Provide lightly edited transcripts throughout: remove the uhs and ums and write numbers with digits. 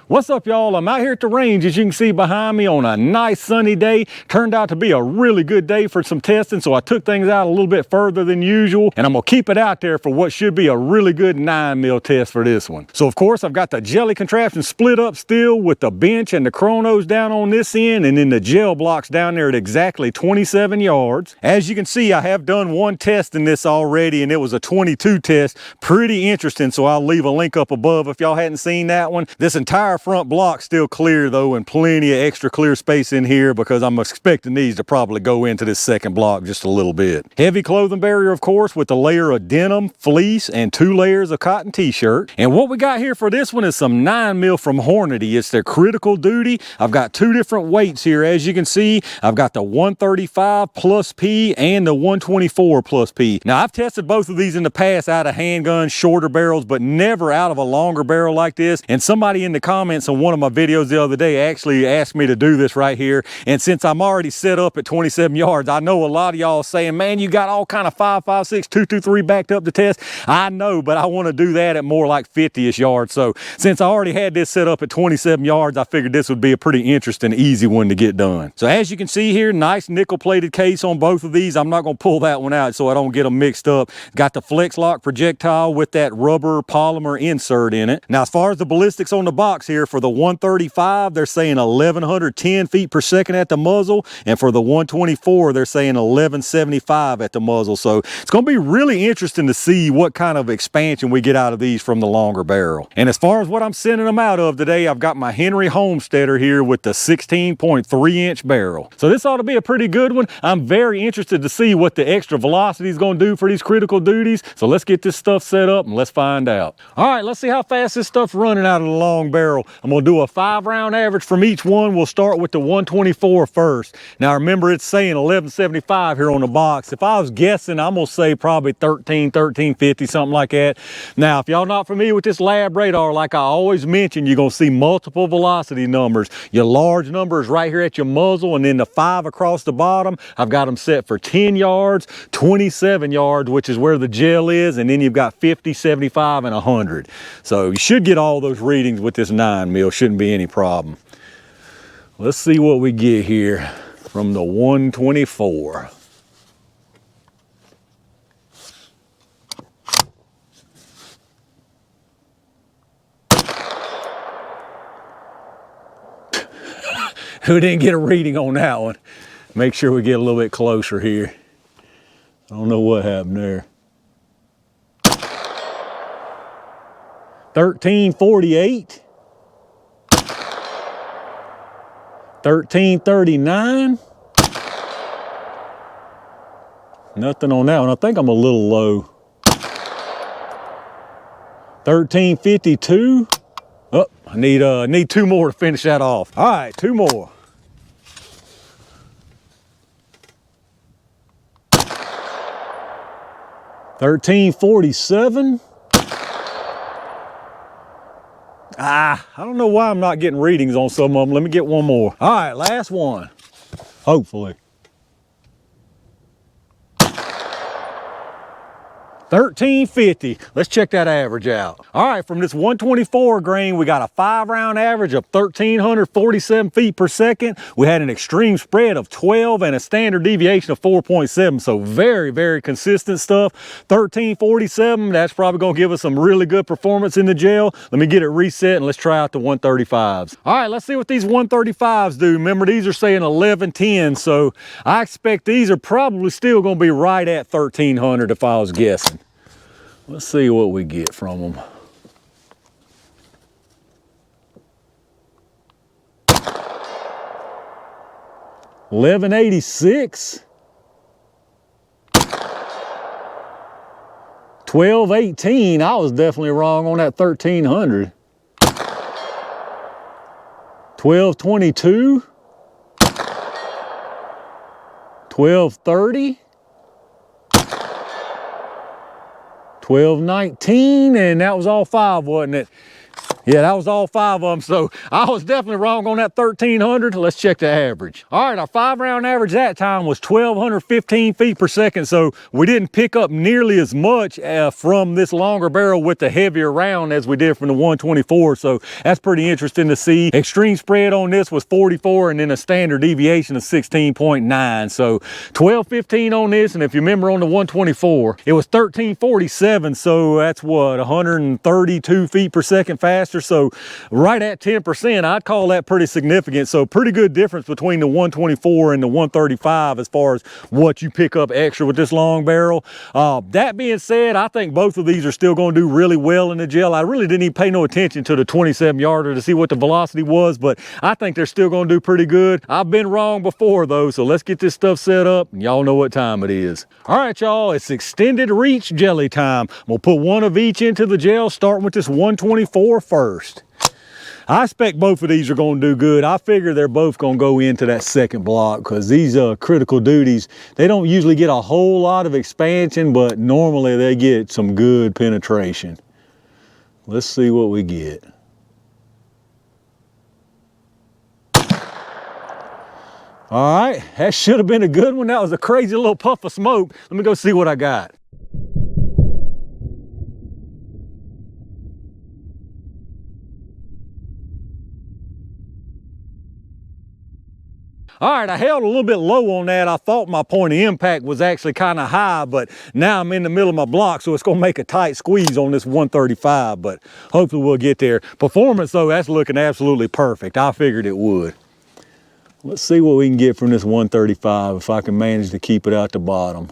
What's up, y'all? I'm out here at the range, as you can see behind me, on a nice sunny day. Turned out to be a really good day for some testing, so I took things out a little bit further than usual, and I'm gonna keep it out there for what should be a really good 9mm test for this one. So of course, I've got the jelly contraption split up still with the bench and the chronos down on this end, and then the gel blocks down there at exactly 27 yards. As you can see, I have done one test in this already, and it was a 22 test. Pretty interesting, so I'll leave a link up above if y'all hadn't seen that one. This entire front block still clear though, and plenty of extra clear space in here because I'm expecting these to probably go into this second block just a little bit. Heavy clothing barrier, of course, with a layer of denim, fleece, and 2 layers of cotton t-shirt. And what we got here for this one is some 9mm from Hornady. It's their critical duty. I've got 2 different weights here. As you can see, I've got the 135 plus P and the 124 plus P. Now, I've tested both of these in the past out of handguns, shorter barrels, but never out of a longer barrel like this. And somebody in the comments on one of my videos the other day actually asked me to do this right here. And since I'm already set up at 27 yards, I know a lot of y'all saying, man, you got all kind of 5.56, 223 backed up to test. I know, but I want to do that at more like 50-ish yards. So since I already had this set up at 27 yards, I figured this would be a pretty interesting, easy one to get done. So as you can see here, nice nickel plated case on both of these. I'm not going to pull that one out so I don't get them mixed up. Got the flex lock projectile with that rubber polymer insert in it. Now, as far as the ballistics on the box here, for the 135, they're saying 1110 feet per second at the muzzle, and for the 124, they're saying 1175 at the muzzle. So it's going to be really interesting to see what kind of expansion we get out of these from the longer barrel. And as far as what I'm sending them out of today, I've got my Henry Homesteader here with the 16.3-inch barrel. So this ought to be a pretty good one. I'm very interested to see what the extra velocity is going to do for these critical duties. So let's get this stuff set up and let's find out. All right, let's see how fast this stuff's running out of the long barrel. I'm going to do a 5-round average from each one. We'll start with the 124 first. Now remember, it's saying 1175 here on the box. If I was guessing, I'm going to say probably 1350, something like that. Now, if y'all not familiar with this lab radar, like I always mention, you're going to see multiple velocity numbers. Your large number is right here at your muzzle, and then the 5 across the bottom, I've got them set for 10 yards, 27 yards, which is where the gel is, and then you've got 50, 75, and 100. So you should get all those readings with this 9mm. Shouldn't be any problem. Let's see what we get here from the 124. Who didn't get a reading on that one? Make sure we get a little bit closer here. I don't know what happened there. 1348. 1339. Nothing on that one. I think I'm a little low. 1352. Oh, I need 2 more to finish that off. All right, 2 more. 1347. I don't know why I'm not getting readings on some of them. Let me get one more. All right, last one. Hopefully. 1350. Let's check that average out. All right, from this 124 grain, we got a 5-round average of 1,347 feet per second. We had an extreme spread of 12 and a standard deviation of 4.7. So very, very consistent stuff. 1347, that's probably gonna give us some really good performance in the gel. Let me get it reset and let's try out the 135s. All right, let's see what these 135s do. Remember, these are saying 1110, so I expect these are probably still gonna be right at 1300 if I was guessing. Let's see what we get from them. $11.86. $12.18. I was definitely wrong on that 1300. $12.22. $12.30. $12.19, and that was all 5, wasn't it? Yeah, that was all 5 of them, so I was definitely wrong on that 1,300. Let's check the average. All right, our 5-round average that time was 1,215 feet per second, so we didn't pick up nearly as much from this longer barrel with the heavier round as we did from the 124, so that's pretty interesting to see. Extreme spread on this was 44, and then a standard deviation of 16.9, so 1215 on this, and if you remember on the 124, it was 1347, so that's what, 132 feet per second faster. So right at 10%, I'd call that pretty significant. So pretty good difference between the 124 and the 135 as far as what you pick up extra with this long barrel. That being said, I think both of these are still going to do really well in the gel. I really didn't even pay no attention to the 27 yarder to see what the velocity was, but I think they're still going to do pretty good. I've been wrong before though, so let's get this stuff set up and y'all know what time it is. All right, y'all, it's extended reach jelly time. We'll put one of each into the gel, starting with this 124 first. I expect both of these are going to do good. I figure they're both going to go into that second block because these critical duties, they don't usually get a whole lot of expansion, but normally they get some good penetration. Let's see what we get. All right, that should have been a good one. That was a crazy little puff of smoke. Let me go see what I got. All right, I held a little bit low on that. I thought my point of impact was actually kind of high, but now I'm in the middle of my block, so it's going to make a tight squeeze on this 135, but hopefully we'll get there. Performance, though, that's looking absolutely perfect. I figured it would. Let's see what we can get from this 135 if I can manage to keep it out the bottom.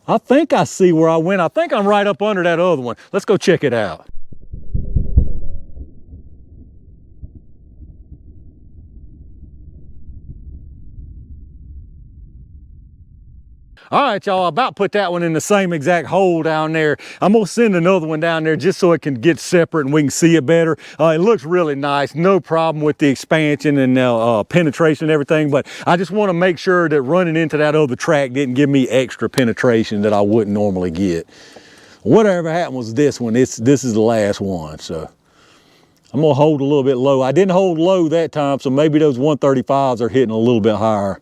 I think I see where I went. I think I'm right up under that other one. Let's go check it out. All right, y'all, I about put that one in the same exact hole down there. I'm gonna send another one down there just so it can get separate and we can see it better. It looks really nice, no problem with the expansion and penetration and everything, but I just wanna make sure that running into that other track didn't give me extra penetration that I wouldn't normally get. Whatever happened was this one, this is the last one, so. I'm gonna hold a little bit low. I didn't hold low that time, so maybe those 135s are hitting a little bit higher.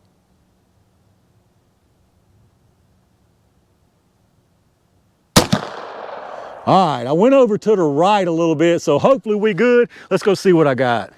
All right, I went over to the right a little bit, so hopefully we good. Let's go see what I got.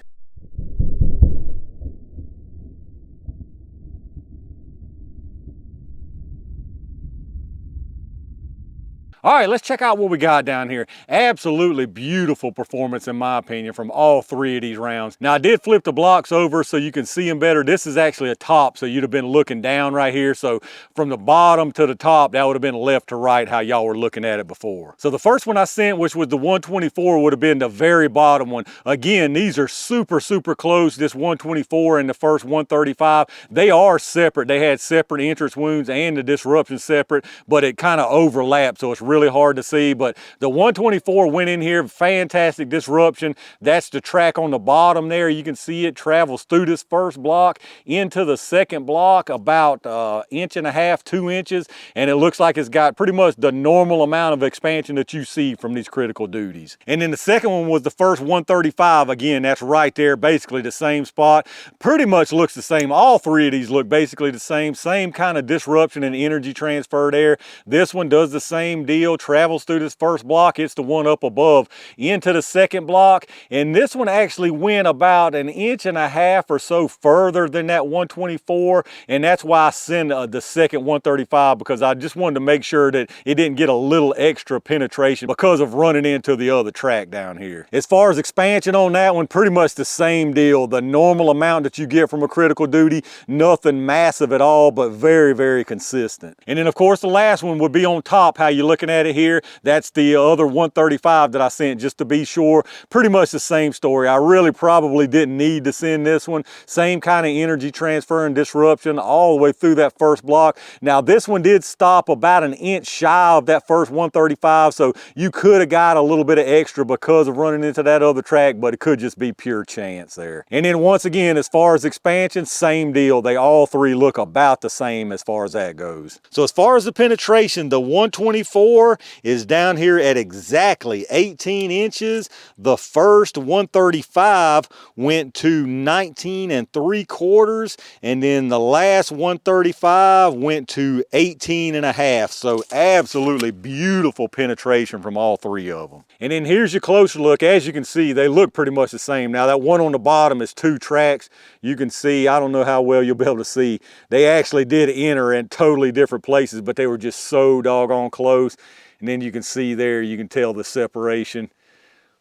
All right, let's check out what we got down here. Absolutely beautiful performance, in my opinion, from all 3 of these rounds. Now, I did flip the blocks over so you can see them better. This is actually a top, so you'd have been looking down right here. So from the bottom to the top, that would have been left to right how y'all were looking at it before. So the first one I sent, which was the 124, would have been the very bottom one. Again, these are super, super close. This 124 and the first 135, they are separate. They had separate entrance wounds and the disruption separate, but it kind of overlapped, so it's really hard to see. But the 124 went in here, fantastic disruption. That's the track on the bottom there. You can see it travels through this first block into the second block about 1.5 inches, 2 inches, and it looks like it's got pretty much the normal amount of expansion that you see from these critical duties. And then the second one was the first 135. Again, that's right there, basically the same spot. Pretty much looks the same. All 3 of these look basically the same kind of disruption and energy transfer there. This one does the same deal, travels through this first block. It's the one up above into the second block, and this one actually went about 1.5 inches or so further than that 124, and that's why I sent the second 135, because I just wanted to make sure that it didn't get a little extra penetration because of running into the other track down here. As far as expansion on that one, pretty much the same deal. The normal amount that you get from a critical duty, nothing massive at all, but very, very consistent. And then of course the last one would be on top, how you're looking looking at it here, that's the other 135 that I sent just to be sure. Pretty much the same story. I really probably didn't need to send this one. Same kind of energy transfer and disruption all the way through that first block. Now this one did stop about an inch shy of that first 135, so you could have got a little bit of extra because of running into that other track, but it could just be pure chance there. And then once again, as far as expansion, same deal. They all three look about the same as far as that goes. So as far as the penetration, the 124 is down here at exactly 18 inches. The first 135 went to 19 3/4, and then the last 135 went to 18 1/2. So absolutely beautiful penetration from all three of them. And then here's your closer look. As you can see, they look pretty much the same. Now that one on the bottom is 2 tracks. You can see, I don't know how well you'll be able to see, they actually did enter in totally different places, but they were just so doggone close. And then you can see there, you can tell the separation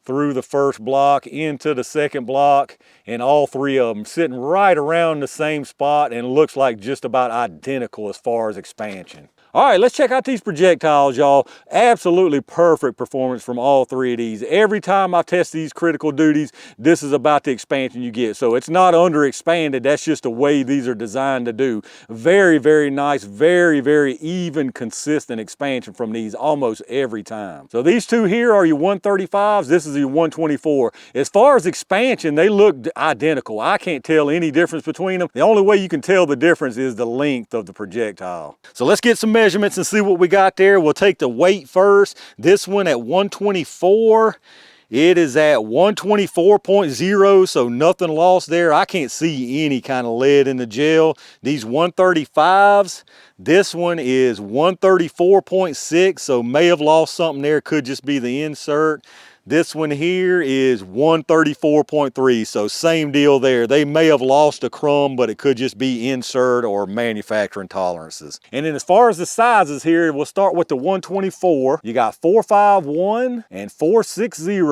through the first block into the second block, and all three of them sitting right around the same spot and looks like just about identical as far as expansion. All right, let's check out these projectiles, y'all. Absolutely perfect performance from all three of these. Every time I test these critical duties, this is about the expansion you get. So it's not under expanded, that's just the way these are designed to do. Very, very nice, very, very even, consistent expansion from these almost every time. So these two here are your 135s, this is your 124. As far as expansion, they look identical. I can't tell any difference between them. The only way you can tell the difference is the length of the projectile. So let's get some measurements and see what we got there. We'll take the weight first. This one at 124. It is at 124.0, so nothing lost there. I can't see any kind of lead in the gel. These 135s, this one is 134.6, so may have lost something there. Could just be the insert. This one here is 134.3, so same deal there. They may have lost a crumb, but it could just be insert or manufacturing tolerances. And then as far as the sizes here, we'll start with the 124. You got 451 and 460.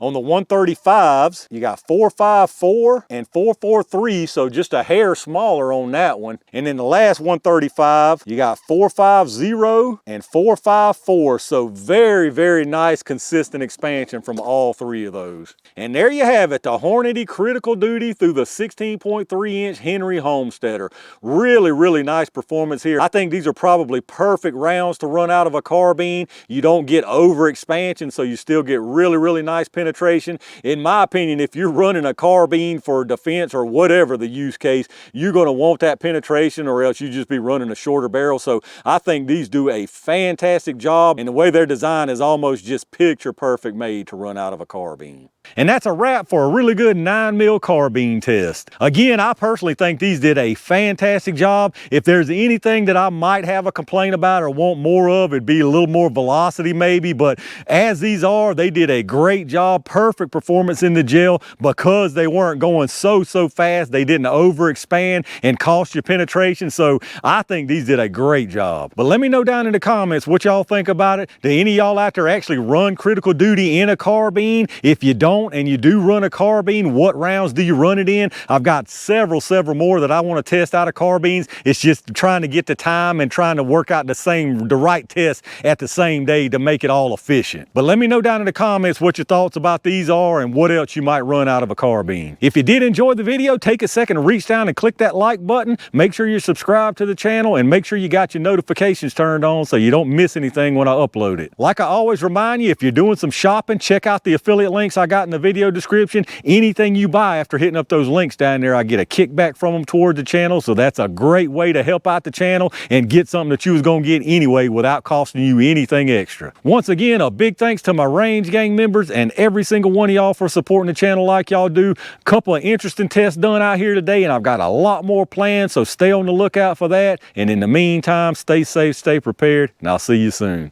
On the 135s, you got 454 and 443, so just a hair smaller on that one. And then the last 135, you got 450 and 454, so very, very nice, consistent expansion from all three of those. And there you have it, the Hornady critical duty through the 16.3-inch Henry Homesteader. Really, really nice performance here. I think these are probably perfect rounds to run out of a carbine. You don't get over expansion, so you still get really, really nice penetration. In my opinion, if you're running a carbine for defense or whatever the use case, you're going to want that penetration, or else you just be running a shorter barrel. So I think these do a fantastic job, and the way they're designed is almost just picture perfect made to run out of a carbine. And that's a wrap for a really good 9mm carbine test. Again, I personally think these did a fantastic job. If there's anything that I might have a complaint about or want more of, it'd be a little more velocity maybe, but as these are, they did a great job. Perfect performance in the gel because they weren't going so fast. They didn't overexpand and cost you penetration, so I think these did a great job. But let me know down in the comments what y'all think about it. Do any of y'all out there actually run critical duty in a carbine? If you don't and you do run a carbine, what rounds do you run it in? I've got several more that I want to test out of carbines. It's just trying to get the time and trying to work out the right test at the same day to make it all efficient. But let me know down in the comments what your thoughts about these are and what else you might run out of a carbine. If you did enjoy the video, take a second to reach down and click that like button. Make sure you're subscribed to the channel and make sure you got your notifications turned on so you don't miss anything when I upload it. Like I always remind you, if you're doing some shopping, check out the affiliate links I got in the video description. Anything you buy after hitting up those links down there, I get a kickback from them toward the channel, so that's a great way to help out the channel and get something that you was going to get anyway without costing you anything extra. Once again, a big thanks to my Range Gang members and every single one of y'all for supporting the channel like y'all do. Couple of interesting tests done out here today, and I've got a lot more planned, so stay on the lookout for that. And in the meantime, stay safe, stay prepared, and I'll see you soon.